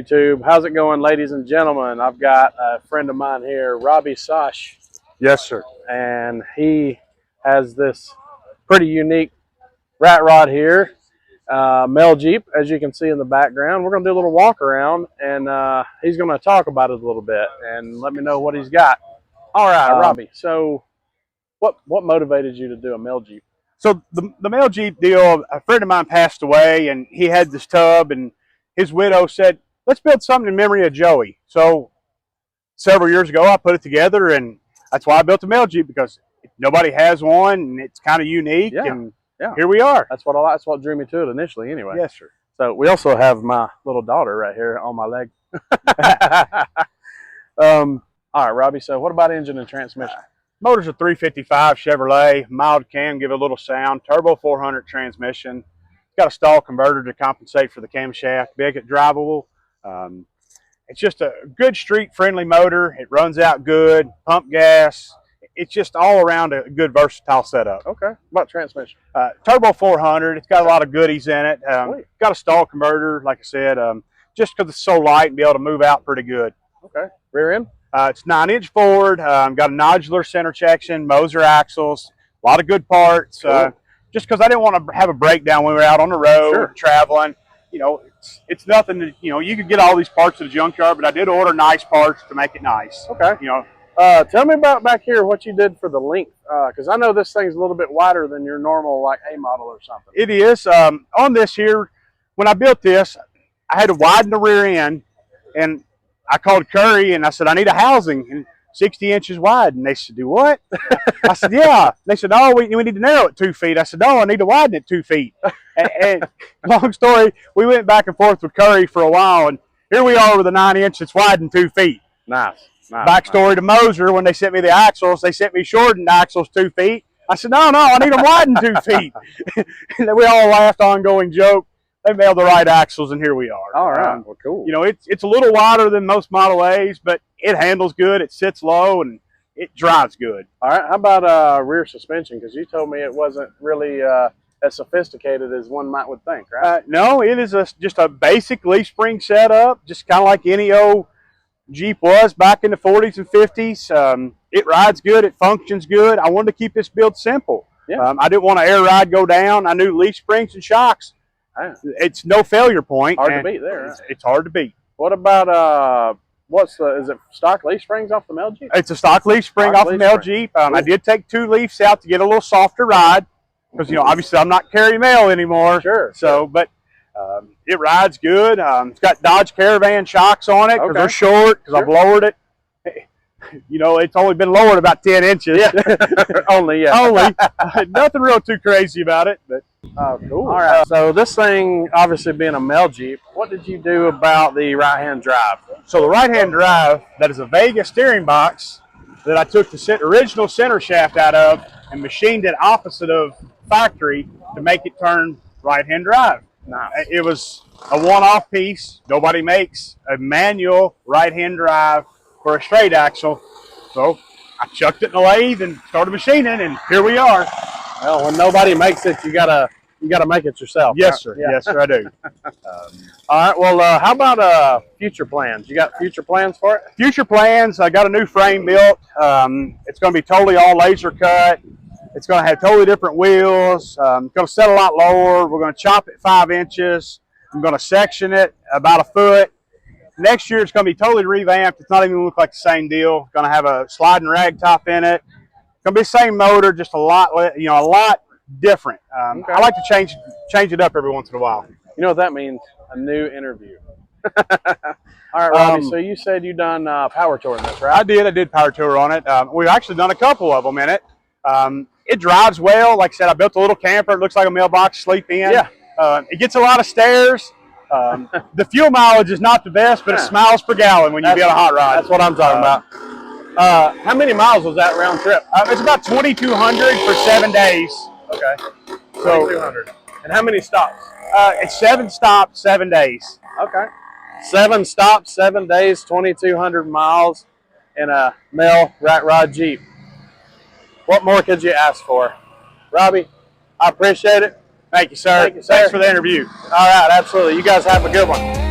YouTube? How's it going, ladies and gentlemen? I've got a friend of mine here, Robbie Sosh. Yes, sir. And he has this pretty unique rat rod here, Mel Jeep, as you can see in the background. We're going to do a little walk around, and he's going to talk about it a little bit and let me know what he's got. All right, Robbie. So what motivated you to do a Mel Jeep? So the Mel Jeep deal, a friend of mine passed away, and he had this tub, and his widow said, let's build something in memory of Joey. So several years ago, I put it together, and that's why I built a Mel Jeep, because nobody has one, and it's kind of unique, and here we are. That's what drew me to it initially anyway. Yes, sir. So we also have my little daughter right here on my leg. All right, Robbie, so what about engine and transmission? Motor's a 355 Chevrolet, mild cam, give it a little sound, turbo 400 transmission. It's got a stall converter to compensate for the camshaft, big and drivable. It's just a good street-friendly motor. It runs out good, pump gas. It's just all around a good, versatile setup. Okay. What about transmission? Turbo 400. It's got a lot of goodies in it. Got a stall converter, like I said, just because it's so light and be able to move out pretty good. Okay. Rear end? It's 9-inch Ford. Got a nodular center section, Moser axles, a lot of good parts. Cool. Just because I didn't want to have a breakdown when we were out on the road traveling. You know, it's nothing that, you know, you could get all these parts at the junkyard, but I did order nice parts to make it nice. Okay. You know, tell me about back here what you did for the length, because I know this thing's a little bit wider than your normal like A model or something. It is. On this here, when I built this, I had to widen the rear end, and I called Curry and I said, I need a housing and 60 inches wide. And they said, do what? I said, yeah. They said, no, we need to narrow it 2 feet. I said, no, I need to widen it 2 feet. and long story, we went back and forth with Curry for a while, and here we are with a 9-inch that's widened 2 feet. Nice. Backstory to Moser, when they sent me the axles, they sent me shortened axles 2 feet. I said, no, I need them widened 2 feet. And then we all laughed, ongoing joke. They mailed the right axles, and here we are. All right. Well, cool. You know, it's a little wider than most Model A's, but it handles good. It sits low, and it drives good. All right. How about rear suspension? Because you told me it wasn't really as sophisticated as one would think, right? No, it is just a basic leaf spring setup, just kind of like any old Jeep was back in the 40s and 50s. It rides good. It functions good. I wanted to keep this build simple. Yeah. I didn't want to air ride go down. I knew leaf springs and shocks. It's no failure point. Hard to beat there. Right? It's hard to beat. What about is it stock leaf springs off the Mel Jeep? It's a stock leaf spring off the Mel Jeep. I did take 2 leaves out to get a little softer ride because, you know, obviously I'm not carrying mail anymore. Sure. So, but it rides good. It's got Dodge Caravan shocks on it because they're short, because I've lowered it. You know, it's only been lowered about 10 inches. Yeah. Only. Nothing real too crazy about it, but cool. All right. So this thing, obviously being a Mel Jeep, what did you do about the right-hand drive? So the right-hand drive, that is a Vega steering box that I took the original center shaft out of and machined it opposite of factory to make it turn right-hand drive. Nice. It was a one-off piece. Nobody makes a manual right-hand drive for a straight axle. So I chucked it in the lathe and started machining, and here we are. Well, when nobody makes it, you gotta make it yourself. Yes, right? sir. Yeah. Yes, sir, I do. All right. Well, how about future plans? You got future plans for it? Future plans, I got a new frame built. It's going to be totally all laser cut. It's going to have totally different wheels. It's going to set a lot lower. We're going to chop it 5 inches. I'm going to section it about 1 foot. Next year, it's going to be totally revamped. It's not even going to look like the same deal. It's going to have a sliding rag top in it. It's going to be the same motor, just a lot different. I like to change it up every once in a while. You know what that means? A new interview. All right, Robbie, so you said you done power tour in this, right? I did power tour on it. We've actually done a couple of them in it. It drives well. Like I said, I built a little camper. It looks like a mailbox to sleep in. Yeah. It gets a lot of stairs. The fuel mileage is not the best, but it's miles per gallon when you get a hot rod. That's what I'm talking about. How many miles was that round trip? It's about 2,200 for 7 days. Okay. So 2,200. And how many stops? It's 7 stops, 7 days. Okay. 7 stops, 7 days, 2,200 miles in a Mel Rat Rod Jeep. What more could you ask for? Robbie, I appreciate it. Thank you, sir. Thank you, sir. Thanks for the interview. All right, absolutely. You guys have a good one.